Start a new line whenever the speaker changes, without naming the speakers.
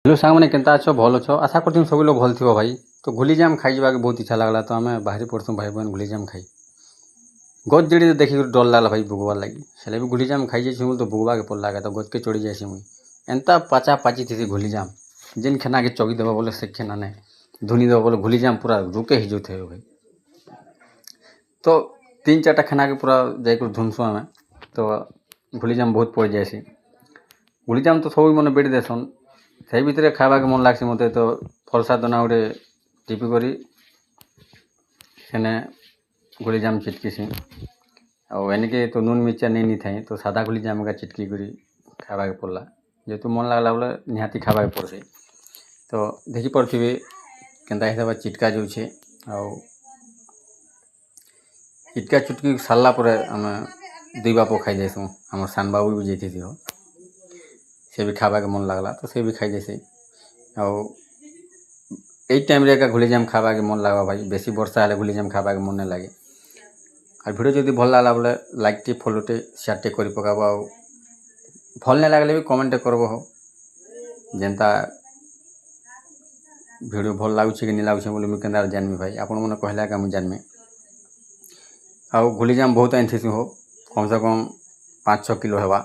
Hello सांग मैंने केनता अच्छो भल अच्छो आशा करती सब लोग भल थो भाई। तो गुलीजाम खाई जावा बहुत इच्छा लगला तो आम बाहरी पड़सू भाई बहन गुलीजाम खाई गज जड़ी देखिक डर लगला भाई भुगवार लगी से भी गुलीजाम खाई जाइए तो भुगवा के पड़ला तो गज के चढ़ी जाए मुई एंता पाचा पाची थी गुलीजाम जेन खेना के चौकी देवा बोले से खेना ने धुनी देवा बोले गुलीजाम पूरा रुके ही जो थे भाई। तो 3-4टा खेना के पूरा जाकर धुनसु आम तो गुलीजाम बहुत पड़ जाए गुलीजाम तो सब मन बेटी देसन से भितर खावा के मन लगे मत तो फलसा दाना गोटे टिपी कर गुलीजाम चिटकीसी आनिके तो नून मिर्चा नहीं था तो सादा गुलीजाम का चिटकी कर खावा के पड़ला जेहेतु मन लगला बोले निहाती खावा के पड़से। तो देखी पड़े केनता हिसाब से चिटका जो चिटका चुटकी सारला आम 2 बाप खाई जाइसु आम सान बाबू भी जाती हो से भी खावा के मन लगला तो से भी खाई जैसे यही टाइम रे गुलीजाम खावा के मन लगा भाई बेसी वर्षा हेल्ले गुलीजाम खावा के मन नहीं लगे। और वीडियो जब भल लगला बोले लाइक टे फॉलो टे शेयर टे कर पकाब आ भल नहीं लगले भी कमेंट करब हो जेनता वीडियो भल लगुच कि नहीं लगुच बोले मुझे केनता जानमी भाई आपण मैंने कहला का मुझे जानमी। आ गुलीजाम बहुत आनी हो कम से कम 5-6 किलो हेबा।